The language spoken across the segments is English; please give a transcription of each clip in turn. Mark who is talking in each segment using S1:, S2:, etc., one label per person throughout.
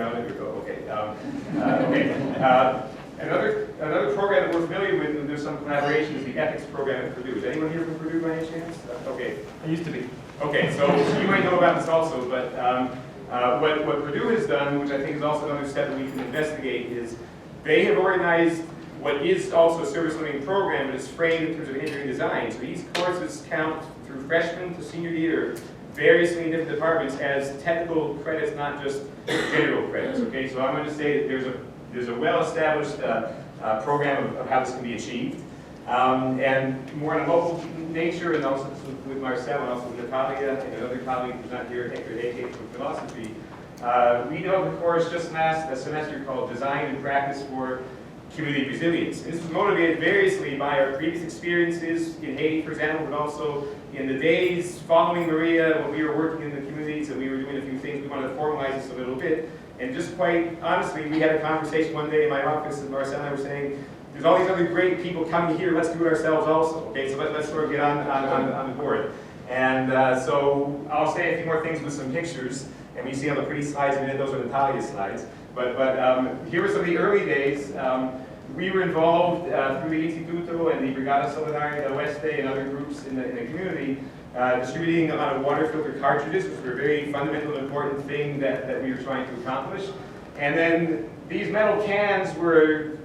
S1: around it? Okay. Another program that we're familiar with, and there's some collaboration, is the ethics program at Purdue. Is anyone here from Purdue by any chance? Okay.
S2: I used to be.
S1: Okay, so you might know about this also, but what Purdue has done, which I think is also another step that we can investigate, is they have organized what is also a service learning program, but it's framed in terms of engineering design. So these courses count through freshman to senior year, variously in different departments, as technical credits, not just general credits. Okay, so I'm going to say that there's a well-established program of how this can be achieved. And more on a local nature, and also with Marcel and also with Natalia and another colleague who's not here, Hector AK from philosophy, we developed a course just last semester called Design and Practice for Community Resilience. And this was motivated variously by our previous experiences in Haiti, for example, but also in the days following Maria, when we were working in the communities and we were doing a few things. We wanted to formalize this a little bit. And just quite honestly, we had a conversation one day in my office, and Marcel and I were saying, there's all these other great people coming here, let's do it ourselves also. Okay, so let's sort of get on the board. And so I'll say a few more things with some pictures, and we see on the pretty slides, and those are Natalia's slides. But here were some of the early days. We were involved through the Instituto and the Brigada Solidaria Oeste and other groups in the community, distributing a lot of water filter cartridges, which were a very fundamental and important thing that we were trying to accomplish. And then these metal cans were,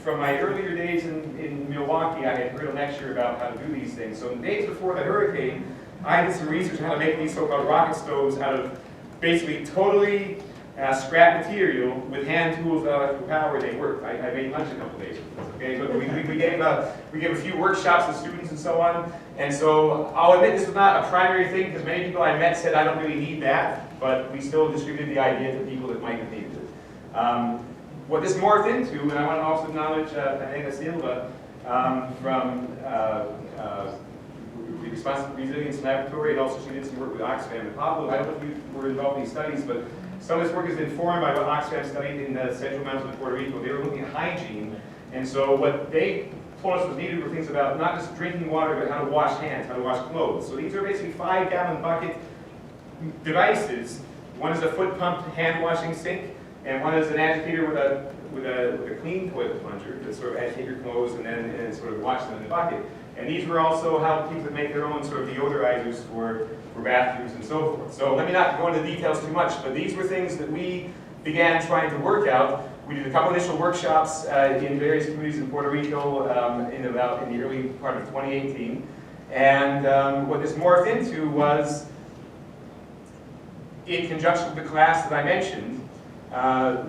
S1: from my earlier days in Milwaukee, I had heard a lecture about how to do these things. So in the days before the hurricane, I did some research on how to make these so-called rocket stoves out of basically totally scrap material with hand tools that electrical power. They work. I made lunch a couple days with this. Okay, but we gave a few workshops to students and so on. And so I'll admit this was not a primary thing, because many people I met said I don't really need that, but we still distributed the idea to people that might have needed it. What this morphed into, and I want to also acknowledge Elena Silva from the Responsible Resilience Laboratory, and also she did some work with Oxfam. And Pablo, I don't know if you were involved in these studies, but some of this work has been informed by what Oxfam studied in the Central Mountains of Puerto Rico. They were looking at hygiene, and so what they told us was needed were things about not just drinking water, but how to wash hands, how to wash clothes. So these are basically 5-gallon bucket devices. One is a foot-pumped hand-washing sink, and one is an agitator with a clean toilet plunger to sort of agitate your clothes and sort of wash them in the bucket. And these were also how people would make their own sort of deodorizers for bathrooms and so forth. So let me not go into details too much, but these were things that we began trying to work out. We did a couple initial workshops in various communities in Puerto Rico in the early part of 2018. And what this morphed into was, in conjunction with the class that I mentioned,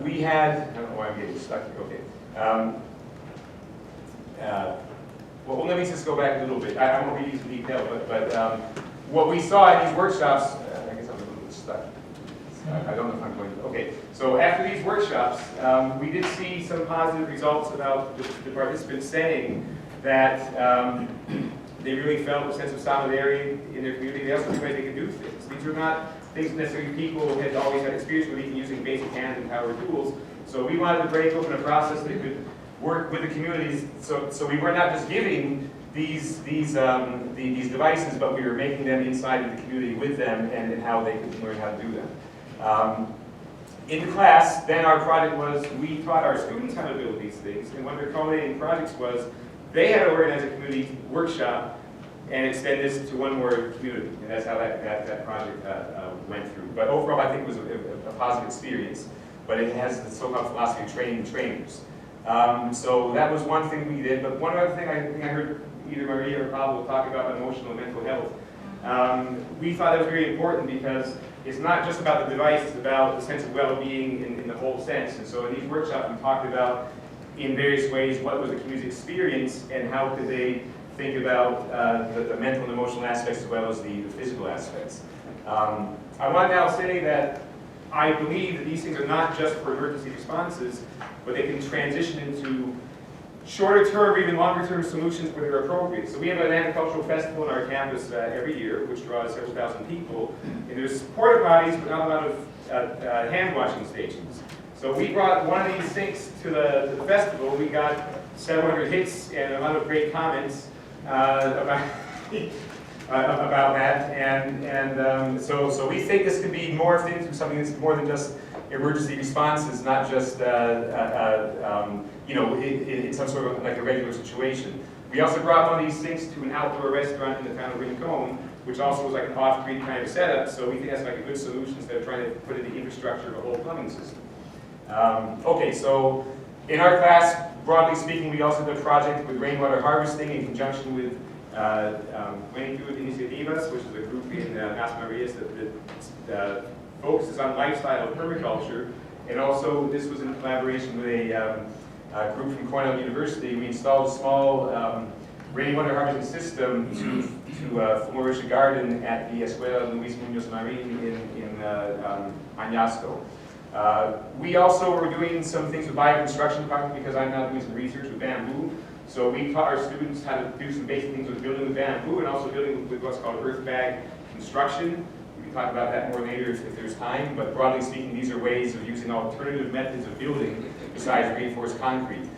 S1: we had, I don't know why I'm getting stuck here, okay. Well, let me just go back a little bit. I won't read these in detail, but what we saw in these workshops, I guess I'm a little bit stuck. I don't know if I'm going to, okay. So after these workshops, we did see some positive results about the participants saying that they really felt a sense of solidarity in their community. They also realized they could do things. These are not things necessarily people had always had experience with, even using basic hand and power tools. So we wanted to break open a process that could work with the communities. So we were not just giving these devices, but we were making them inside of the community with them and how they could learn how to do them. In the class, then our project was, we taught our students how to build these things, and one of their culminating projects was they had to organize a community workshop and extend this to one more community. And that's how that project went through. But overall, I think it was a positive experience. But it has the so-called philosophy of training trainers. So that was one thing we did. But one other thing I think I heard either Maria or Pablo talk about emotional and mental health. We thought that was very important because it's not just about the device, it's about the sense of well-being in the whole sense. And so in these workshops, we talked about, in various ways, what was the community's experience and how could they think about the mental and emotional aspects as well as the physical aspects. I want to now say that I believe that these things are not just for emergency responses, but they can transition into shorter-term or even longer-term solutions where they're appropriate. So we have an agricultural festival on our campus every year, which draws several thousand people. And there's porta potties, but not a lot of hand-washing stations. So we brought one of these sinks to the festival. We got several hundred hits and a lot of great comments about that. And so we think this could be morphed into something that's more than just emergency responses, not just in some sort of like a regular situation. We also brought one of these things to an outdoor restaurant in the town of Rincon, which also was like an off-grid kind of setup, so we think that's like a good solution instead of trying to put in the infrastructure of a whole plumbing system. Okay, so in our class, broadly speaking, we also did a project with rainwater harvesting in conjunction with Iniciativas, which is a group in Las Marias that focuses on lifestyle permaculture, and also this was in collaboration with a group from Cornell University. We installed a small rainwater harvesting system to flourish a garden at the Escuela Luis Muñoz Marin in Añasco. We also were doing some things with bioconstruction, partly because I'm now doing some research with bamboo. So we taught our students how to do some basic things with building with bamboo and also building with what's called earth bag construction. We can talk about that more later if there's time, but broadly speaking, these are ways of using alternative methods of building besides reinforced concrete.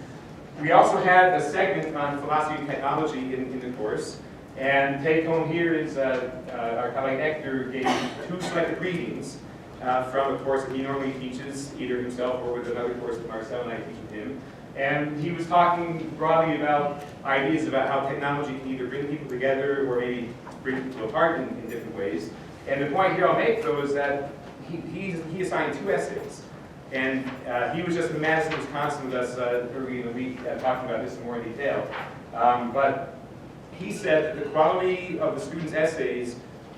S1: We also had a segment on philosophy and technology in the course, and take home here is our colleague Hector gave 2 selected readings from a course that he normally teaches, either himself or with another course that Marcel and I teach with him. And he was talking broadly about ideas about how technology can either bring people together or maybe bring people apart in different ways. And the point here I'll make, though, is that he assigned 2 essays. And he was just in Madison, Wisconsin with us early in the week talking about this in more detail. But he said that the quality of the students' essays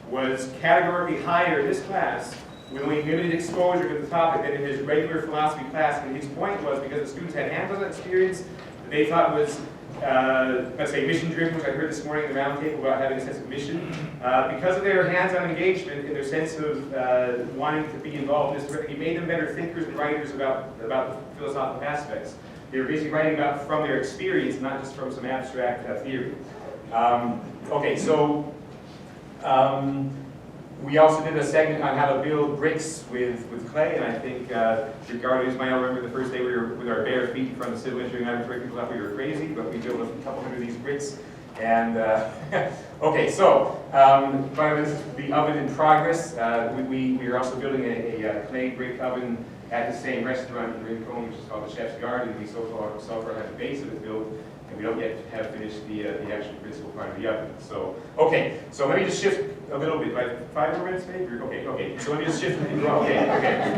S1: was categorically higher in this class with only limited exposure to the topic than in his regular philosophy class. And his point was because the students had hands-on experience that they thought was, let's say, mission-driven, which I heard this morning in the roundtable about having a sense of mission. Because of their hands-on engagement and their sense of wanting to be involved in this, it made them better thinkers and writers about the philosophical aspects. They were basically writing about from their experience, not just from some abstract theory. Okay, so we also did a segment on how to build bricks with clay, and I think Ricardo Ismael remember the first day we were with our bare feet in front of the civil engineering laboratory. People thought we were crazy, but we built a couple hundred of these bricks. And okay, so this is the oven in progress. We are also building a clay brick oven at the same restaurant in Rincon, which is called the Chef's Garden. We so far have the base of it built, and we don't yet have finished the actual principal part of the oven. So, okay, so let me just shift a little bit. Like 5 more minutes maybe? Okay, so let me just shift. Okay,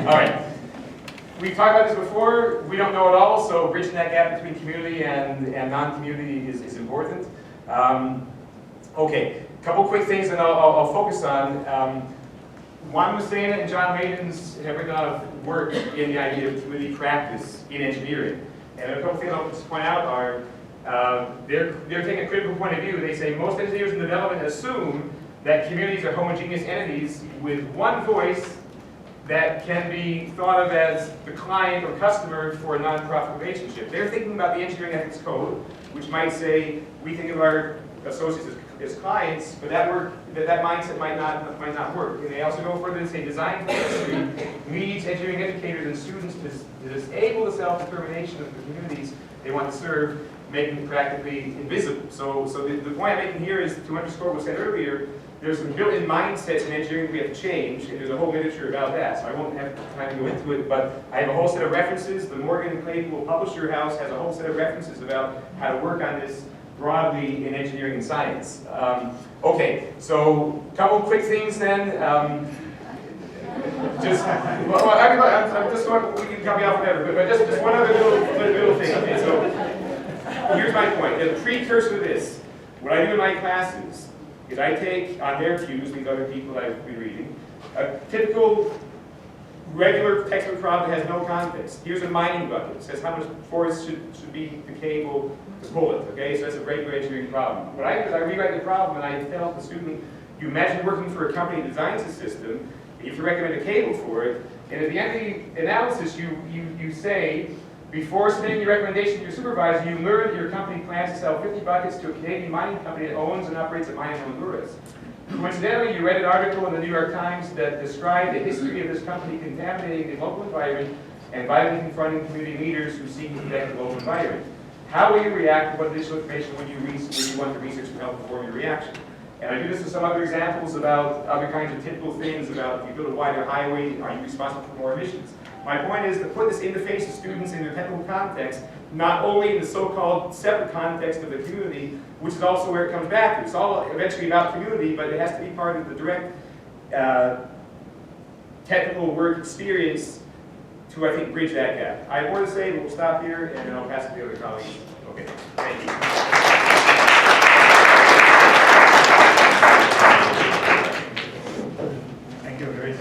S1: all right. We've talked about this before. We don't know it all, so bridging that gap between community and non-community is important. Okay, a couple quick things that I'll focus on. Juan Lucena and John Maidens have written a lot of work in the idea of community practice in engineering. And a couple things I'll just point out are they're taking a critical point of view. They say most engineers in development assume that communities are homogeneous entities with one voice that can be thought of as the client or customer for a non-profit relationship. They're thinking about the engineering ethics code, which might say we think of our associates as clients, but that mindset might not work. And they also go further and say design chemistry leads engineering educators and students to disable the self-determination of the communities they want to serve, making it practically invisible. So the point I'm making here is to underscore what was said earlier. There's some built-in mindsets in engineering we have to change, and there's a whole literature about that, so I won't have time to go into it, but I have a whole set of references. The Morgan Claypool Publisher House has a whole set of references about how to work on this broadly in engineering and science. Okay, so a couple quick things then. I'm just going, we can cut me off whatever, but just one other little thing. Okay, so here's my point. As a precursor to this, what I do in my classes is I take on their cues, these other people I've been reading, a typical regular textbook problem that has no context. Here's a mining bucket. It says how much force should be the cable to pull it. Okay, so that's a regular engineering problem. What I do is I rewrite the problem and I tell the student, you imagine working for a company that designs a system, you have to recommend a cable for it, and at the end of the analysis you say, before submitting your recommendation to your supervisor, you learn that your company plans to sell 50 buckets to a Canadian mining company that owns and operates a mine in Honduras. Coincidentally, you read an article in the New York Times that described the history of this company contaminating the local environment and violently confronting community leaders who seek to protect the local environment. How will you react? What additional information would you want to research to help inform your reaction? And I do this with some other examples about other kinds of typical things about if you build a wider highway, are you responsible for more emissions? My point is to put this in the face of students in their technical context, not only in the so-called separate context of the community, which is also where it comes back to. It's all eventually about community, but it has to be part of the direct technical work experience to, I think, bridge that gap. I have more to say, but we'll stop here, and then I'll pass it to the other colleagues. Okay, thank you.
S2: Thank you, Chris.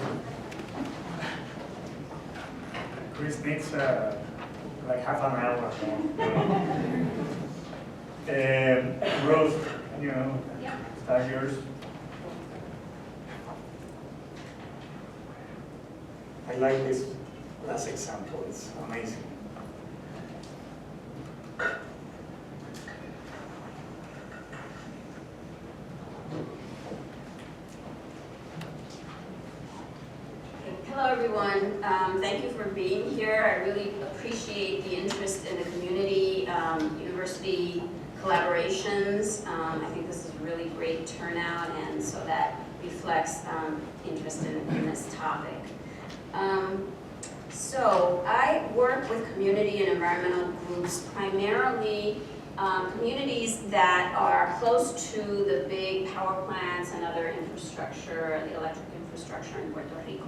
S2: Chris needs like half an hour more. Rose, you know, start yours. I like this last example, it's amazing.
S3: Hello everyone, thank you for being here. I really appreciate the interest in the community, university collaborations. I think this is a really great turnout, and so that reflects interest in this topic. So I work with community and environmental groups, primarily communities that are close to the big power plants and other infrastructure, the electric infrastructure in Puerto Rico.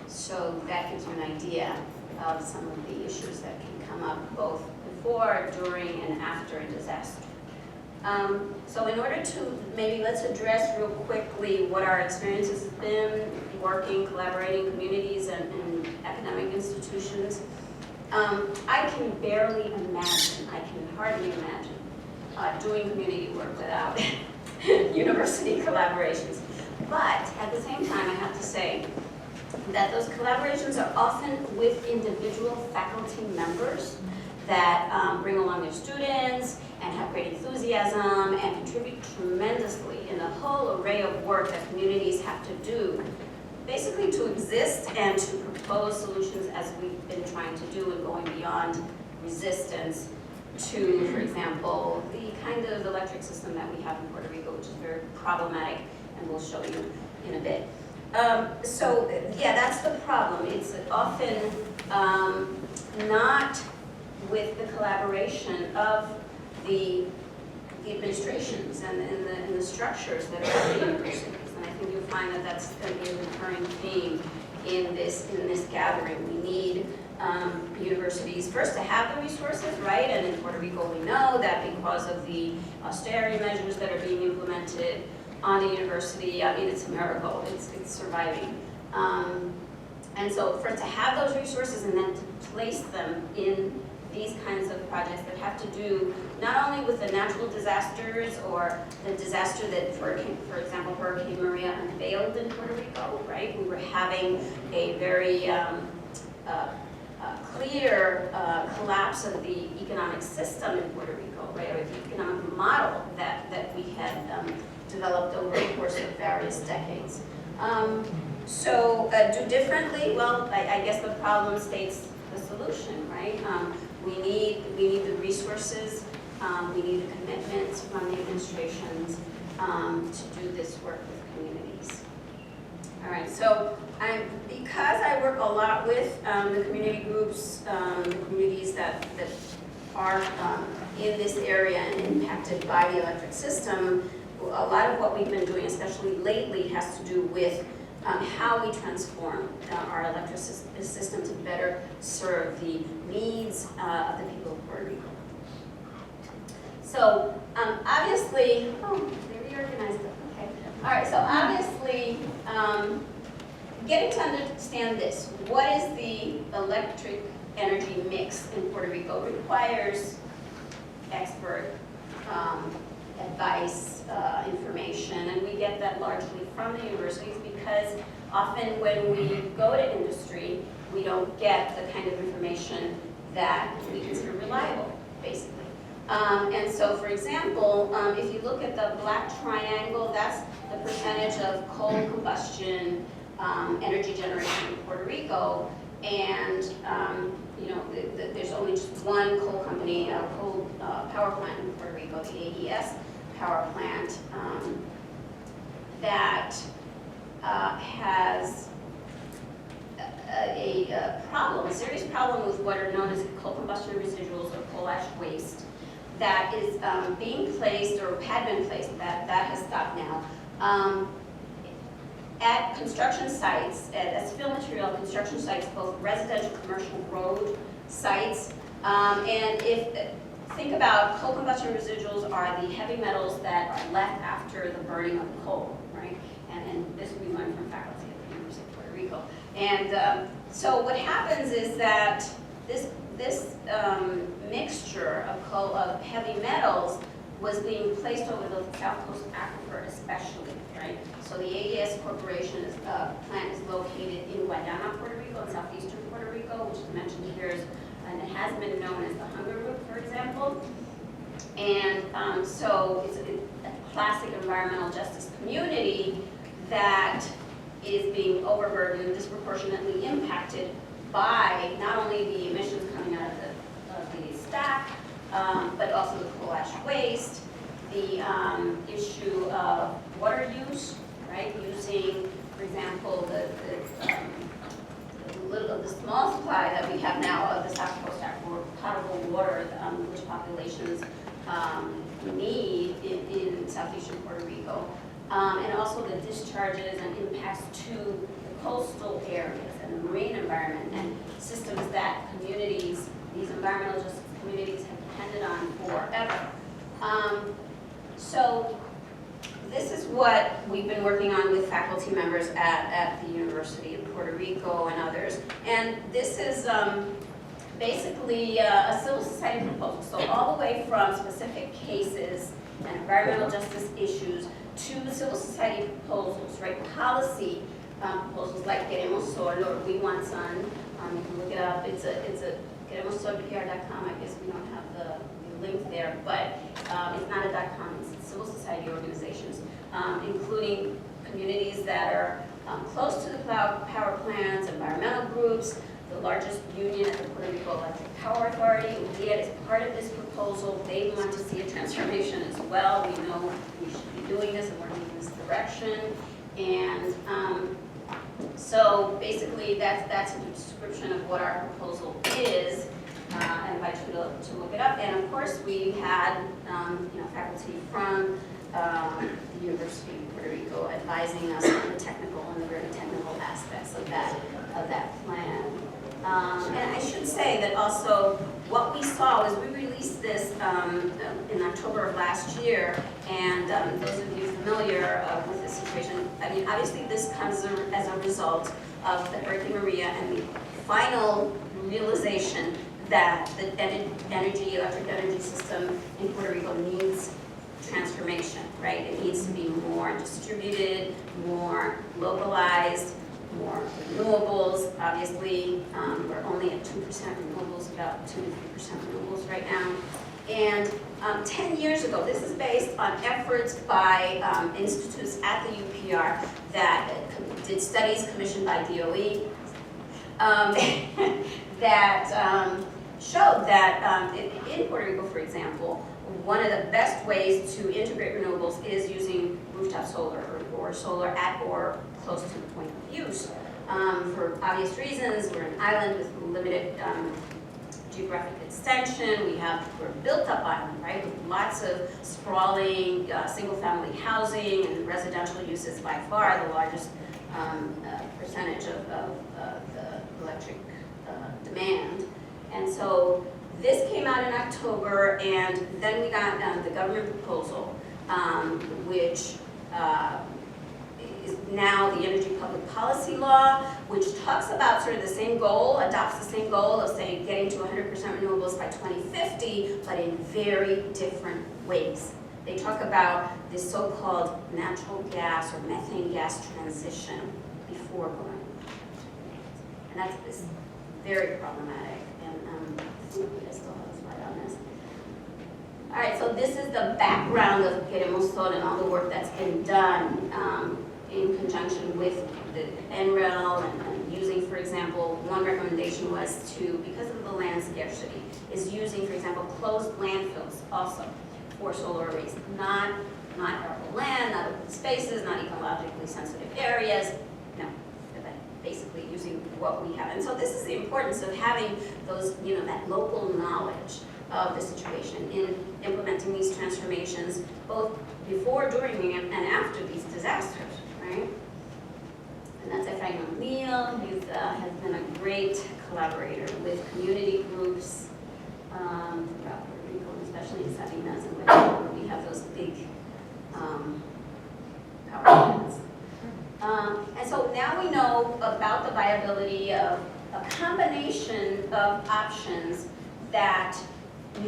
S3: So that gives you an idea of some of the issues that can come up both before, during, and after a disaster. So in order to, maybe let's address real quickly what our experiences have been working, collaborating communities and academic institutions. I can barely imagine, I can hardly imagine doing community work without university collaborations. But at the same time, I have to say that those collaborations are often with individual faculty members that bring along their students and have great enthusiasm and contribute tremendously in the whole array of work that communities have to do, basically to exist and to propose solutions as we've been trying to do and going beyond resistance to, for example, the kind of electric system that we have in Puerto Rico, which is very problematic, and we'll show you in a bit. So yeah, that's the problem. It's often not with the collaboration of the administrations and the structures that are at the universities. And I think you'll find that that's going to be a recurring theme in this gathering. We need universities first to have the resources, right? And in Puerto Rico, we know that because of the austerity measures that are being implemented on the university, I mean, it's a miracle. It's surviving. And so for it to have those resources and then to place them in these kinds of projects that have to do not only with the natural disasters or the disaster that, for example, Hurricane Maria unveiled in Puerto Rico, right? We were having a very clear collapse of the economic system in Puerto Rico, right? Or the economic model that we had developed over the course of various decades. So do differently? Well, I guess the problem states the solution, right? We need the resources, we need the commitments from the administrations to do this work with communities. All right, so because I work a lot with the community groups, the communities that are in this area and impacted by the electric system, a lot of what we've been doing, especially lately, has to do with how we transform our electric system to better serve the needs of the people of Puerto Rico. So obviously, they reorganized it, okay. All right, so obviously, getting to understand this, what is the electric energy mix in Puerto Rico requires expert advice, information, and we get that largely from the universities because often when we go to industry, we don't get the kind of information that we consider reliable, basically. And so, for example, if you look at the black triangle, that's the percentage of coal combustion energy generation in Puerto Rico, and you know, there's only just one coal company, coal power plant in Puerto Rico, the AES power plant, that has a serious problem with what are known as coal combustion residuals or coal ash waste that is being placed or had been placed, that has stopped now, at construction sites, as fill material at construction sites, both residential, commercial, road sites. And think about coal combustion residuals are the heavy metals that are left after the burning of coal, right? And this we learned from faculty at the University of Puerto Rico. And so what happens is that this mixture of heavy metals was being placed over the South Coast Aquifer especially, right? So the AES Corporation plant is located in Guayana, Puerto Rico, in southeastern Puerto Rico, which is mentioned here, and it has been known as the hunger route, for example. And so it's a classic environmental justice community that is being overburdened, disproportionately impacted by not only the emissions coming out of the stack, but also the coal ash waste, the issue of water use, right? Using, for example, the small supply that we have now of the South Coast Aquifer potable water, which populations need in southeastern Puerto Rico, and also the discharges and impacts to the coastal areas and the marine environment and systems that communities, these environmental justice communities, have depended on forever. So this is what we've been working on with faculty members at the University of Puerto Rico and others. And this is basically a civil society proposal. So all the way from specific cases and environmental justice issues to civil society proposals, right? Policy proposals like Queremos Sol or We Want Sun. You can look it up. It's a QueremosSolPR.com. I guess we don't have the link there, but it's not a .com. It's civil society organizations, including communities that are close to the power plants, environmental groups, the largest union at the Puerto Rico Electric Power Authority. UDED is part of this proposal. They want to see a transformation as well. We know we should be doing this and working in this direction. And so basically that's a description of what our proposal is. I invite you to look it up. And of course we had faculty from the University of Puerto Rico advising us on the technical and the very technical aspects of that plan. And I should say that also what we saw was we released this in October of last year, and those of you familiar with this situation, I mean, obviously this comes as a result of the Hurricane Maria and the final realization that the electric energy system in Puerto Rico needs transformation, right? It needs to be more distributed, more localized, more renewables. Obviously, we're only at 2% renewables, about 2 to 3% renewables right now. And 10 years ago, this is based on efforts by institutes at the UPR that did studies commissioned by DOE that showed that in Puerto Rico, for example, one of the best ways to integrate renewables is using rooftop solar or solar at or close to the point of use. For obvious reasons, we're an island with limited geographic extension. We're a built-up island, right? With lots of sprawling single-family housing, and residential use is by far the largest percentage of the electric demand. And so this came out in October, and then we got the government proposal, which is now the Energy Public Policy Law, which talks about sort of the same goal, adopts the same goal of, say, getting to 100% renewables by 2050, but in very different ways. They talk about this so-called natural gas or methane gas transition before going. And that's very problematic. And I still have a slide on this. All right, so this is the background of Queremos Sol and all the work that's been done in conjunction with the NREL and using, for example, one recommendation was to, because of the land scarcity, is using, for example, closed landfills also for solar arrays, not arable land, not open spaces, not ecologically sensitive areas. No, basically using what we have. And so this is the importance of having those, that local knowledge of the situation in implementing these transformations, both before, during, and after these disasters, right? And that's Efrain O'Neill. He has been a great collaborator with community groups throughout Puerto Rico, especially in Sabinas, and where we have those big power plants. And so now we know about the viability of a combination of options that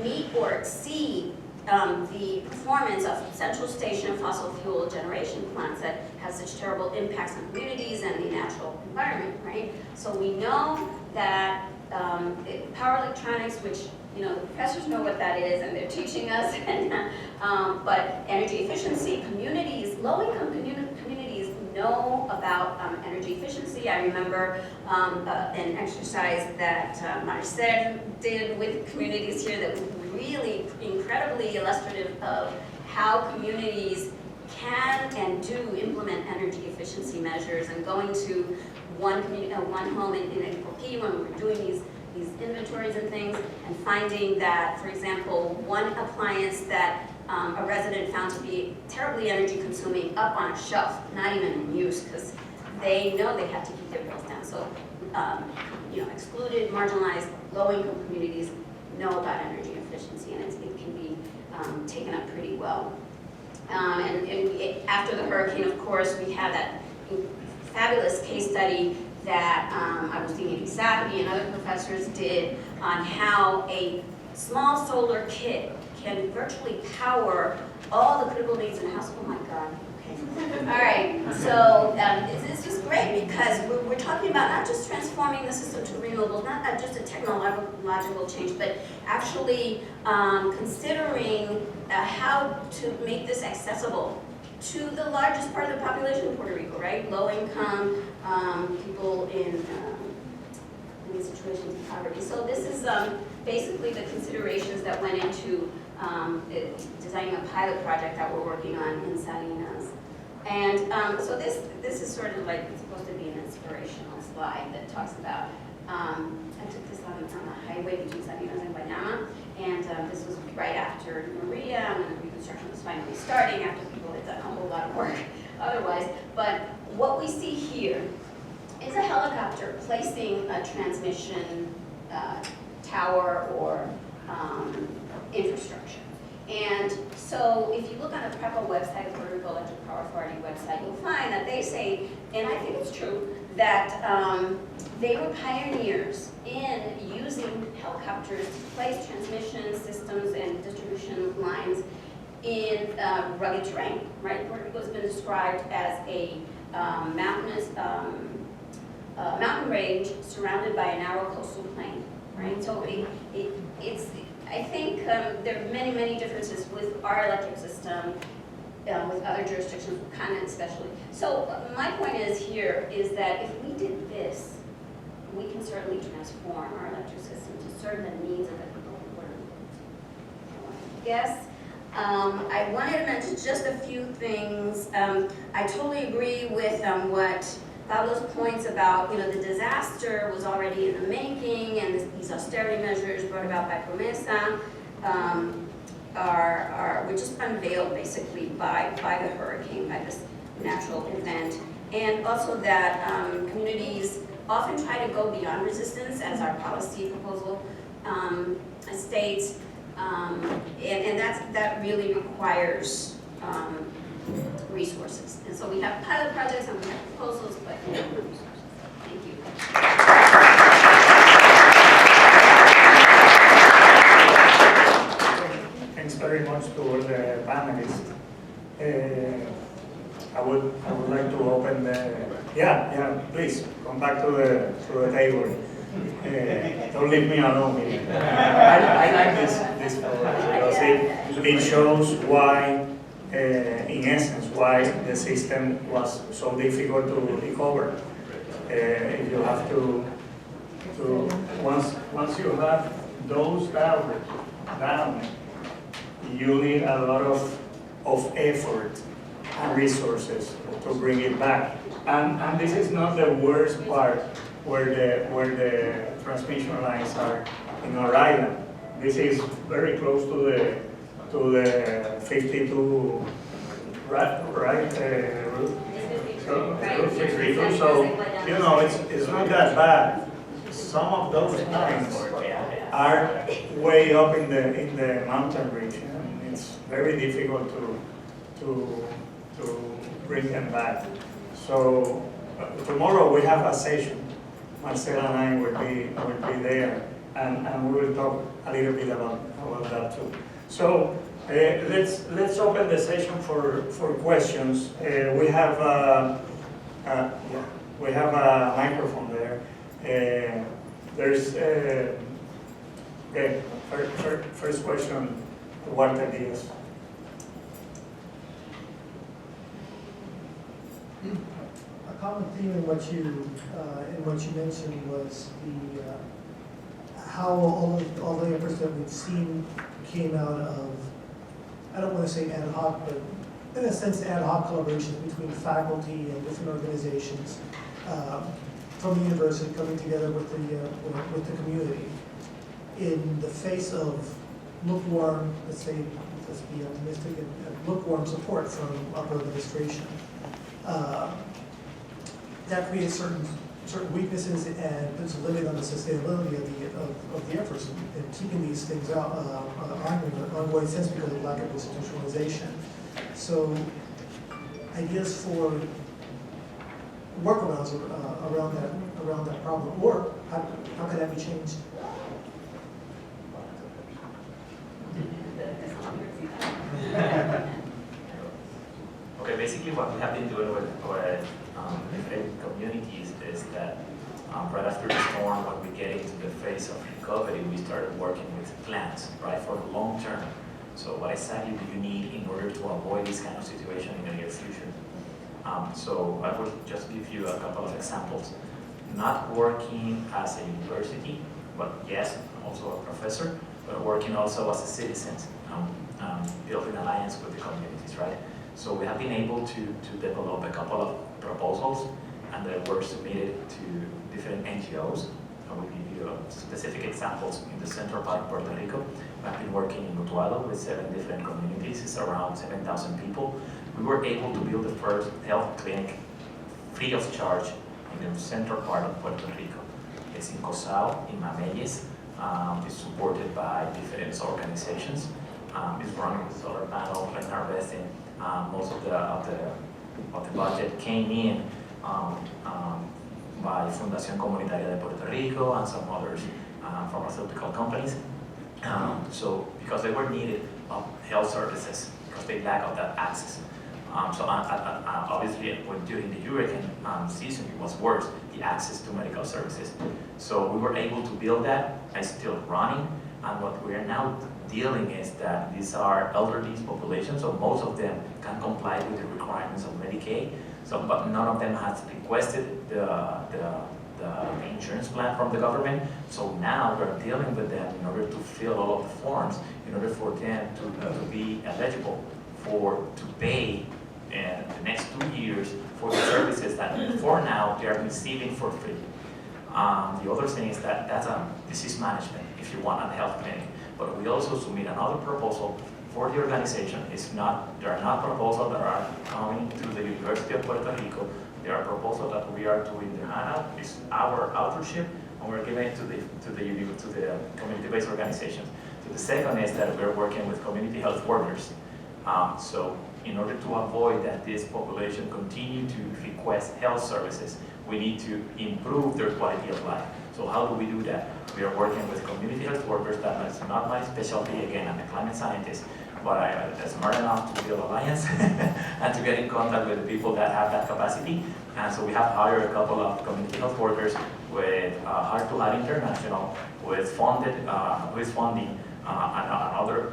S3: meet or exceed the performance of central station fossil fuel generation plants that have such terrible impacts on communities and the natural environment, right? So we know that power electronics, which the professors know what that is, and they're teaching us. But energy efficiency, communities, low-income communities know about energy efficiency. I remember an exercise that Marcel did with communities here that was really incredibly illustrative of how communities can and do implement energy efficiency measures. And going to one home in P when we were doing these inventories and things, and finding that, for example, one appliance that a resident found to be terribly energy consuming up on a shelf, not even in use, because they know they have to keep their bills down. So, excluded, marginalized, low-income communities know about energy efficiency, and it can be taken up pretty well. After the hurricane, of course, we had that fabulous case study that Agustín Irizarry and other professors did on how a small solar kit can virtually power all the critical needs in the house. Oh my God, okay. All right, so this is great because we're talking about not just transforming the system to renewables, not just a technological change, but actually considering how to make this accessible to the largest part of the population of Puerto Rico, right? Low income, people in situations of poverty. So this is basically the considerations that went into designing a pilot project that we're working on in Salinas. And so this is sort of like, it's supposed to be an inspirational slide that talks about, I took this on the highway between Salinas and Guayama, and this was right after Maria, and the reconstruction was finally starting after people had done a whole lot of work otherwise. But what we see here is a helicopter placing a transmission tower or infrastructure. And so if you look on the PREPA website, the Puerto Rico Electric Power Authority website, you'll find that they say, and I think it's true, that they were pioneers in using helicopters to place transmission systems and distribution lines in rugged terrain, right? Puerto Rico has been described as a mountainous mountain range surrounded by a narrow coastal plain, right? So it's I think there are many, many differences with our electric system, with other jurisdictions, continents especially. So my point is here is that if we did this, we can certainly transform our electric system to serve the needs of the people of Puerto Rico. Yes. I wanted to mention just a few things. I totally agree with what Pablo's points about, the disaster was already in the making, and these austerity measures brought about by Promesa were just unveiled basically by the hurricane, by this natural event. And also that communities often try to go beyond resistance, as our policy proposal states, and that really requires resources. And so we have pilot projects and we have proposals, but no resources. Thank you.
S2: Thanks very much to all the panelists. I would like to open the please come back to the table. Don't leave me alone here. I like this program because it shows why, in essence, why the system was so difficult to recover. If you have to once you have those towers down, you need a lot of effort and resources to bring it back. And this is not the worst part where the transmission lines are in our island. This is very close to the 52, right? Route 52. So you know it's not that bad. Some of those lines are way up in the mountain region, and it's very difficult to bring them back. So tomorrow we have a session. Marcela and I will be there, and we will talk a little bit about that too. So let's open the session for questions. We have a microphone there. There's okay. First question, Walter Diaz.
S4: A common theme in what you mentioned was how all the efforts that we've seen came out of, I don't want to say ad hoc, but in a sense ad hoc collaborations between faculty and different organizations from the university coming together with the community in the face of lukewarm, let's be optimistic, lukewarm support from upper administration. That creates certain weaknesses and puts a limit on the sustainability of the efforts and keeping these things out ongoing sense because of lack of institutionalization. So ideas for workarounds around that problem, or how can that be changed?
S5: Okay, basically what we have been doing with different communities is that right after the storm, when we get into the phase of recovery, we started working with plans, right, for the long term. So what exactly do you need in order to avoid this kind of situation in the near future? So I will just give you a couple of examples. Not working as a university, but yes, also a professor, but working also as a citizen, building alliance with the communities, right? So we have been able to develop a couple of proposals, and they were submitted to different NGOs. I will give you specific examples. In the central part of Puerto Rico, we have been working in Utuado with 7 different communities. It's around 7,000 people. We were able to build the first health clinic free of charge in the central part of Puerto Rico. It's in Cosao, in Mameyes. It's supported by different organizations. It's running with solar panels and harvesting. Most of the budget came in by Fundación Comunitaria de Puerto Rico and some others pharmaceutical companies. So because they were needed health services, because they lack of that access. So obviously, during the hurricane season, it was worse, the access to medical services. So we were able to build that. It's still running. And what we are now dealing is that these are elderly populations, so most of them can comply with the requirements of Medicaid. So, but none of them has requested the insurance plan from the government. So now we're dealing with them in order to fill all of the forms, in order for them to be eligible to pay in the next 2 years for the services that for now they are receiving for free. The other thing is that that's disease management, if you want, at the health clinic. But we also submit another proposal for the organization. There are not proposals that are coming to the University of Puerto Rico. There are proposals that we are doing the handout. It's our authorship, and we're giving it to the community-based organizations. So the second is that we're working with community health workers. So in order to avoid that this population continue to request health services, we need to improve their quality of life. So how do we do that? We are working with community health workers. That is not my specialty. Again, I'm a climate scientist, but I'm smart enough to build alliance and to get in contact with the people that have that capacity. And so we have hired a couple of community health workers with Heart to Heart International, with funding another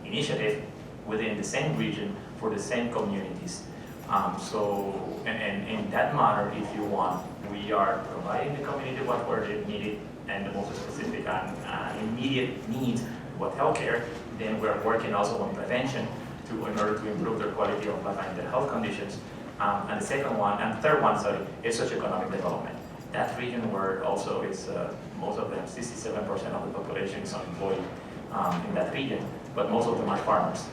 S5: initiative within the same region for the same communities. And in that manner, if you want, we are providing the community what were needed and the most specific and immediate needs with healthcare. Then we're working also on prevention in order to improve their quality of life and their health conditions. And the second one, and the third one, sorry, is socioeconomic development. That region where also is most of them, 67% of the population is unemployed in that region, but most of them are farmers,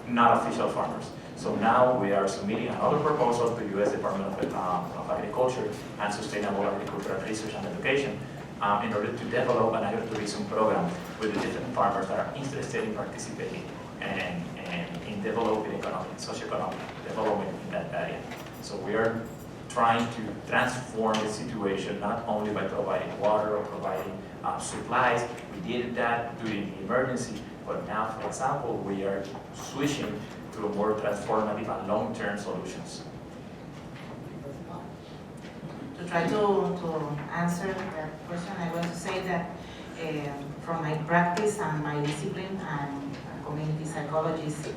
S5: not official farmers. So now we are submitting another proposal to U.S. Department of Agriculture and Sustainable Agricultural Research and Education in order to develop an agritourism program with the different farmers that are interested in participating and in developing economic, socioeconomic development in that area. So we are trying to transform the situation not only by providing water or providing supplies. We did that during the emergency, but now, for example, we are switching to a more transformative and long-term solutions.
S6: To try to answer that question, I want to say that from my practice and my discipline and community psychologist,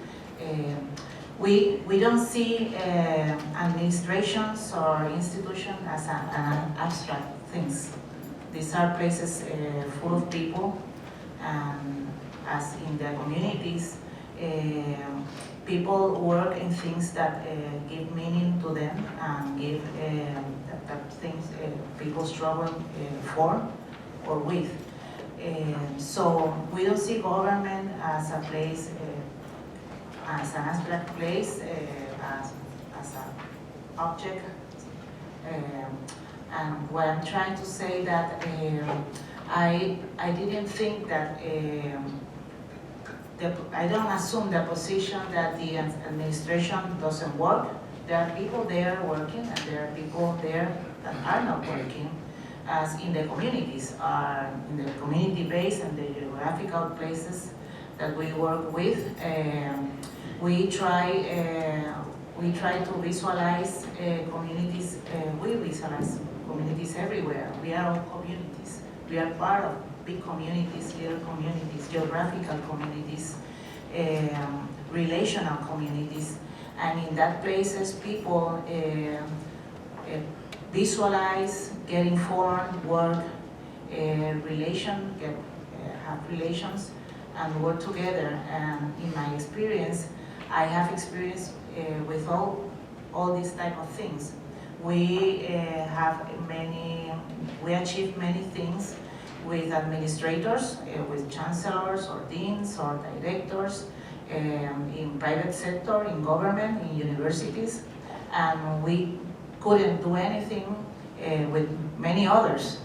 S6: we don't see administrations or institutions as an abstract things. These are places full of people, and as in the communities, people work in things that give meaning to them and give that things people struggle for or with. So we don't see government as a place, as an abstract place, as an object. And what I'm trying to say that I didn't think that I don't assume the position that the administration doesn't work. There are people there working, and there are people there that are not working, as in the communities, in the community base and the geographical places that we work with. We try to visualize communities. We visualize communities everywhere. We are all communities. We are part of big communities, little communities, geographical communities, relational communities, and in that places people visualize, get informed, work, have relations, and work together. And in my experience, I have experience with all these type of things. We achieve many things with administrators, with chancellors or deans or directors, in private sector, in government, in universities, and we couldn't do anything with many others.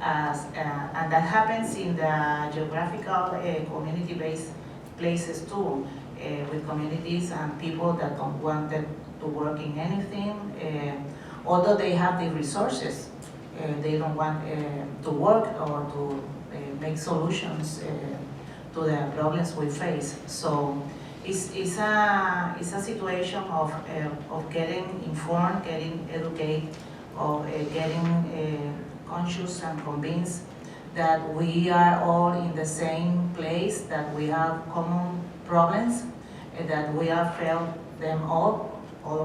S6: And that happens in the geographical community-based places too, with communities and people that don't want them to work in anything, although they have the resources. They don't want to work or to make solutions to the problems we face. So it's a situation of getting informed, getting educated, of getting conscious and convinced that we are all in the same place, that we have common problems, that we have felt them all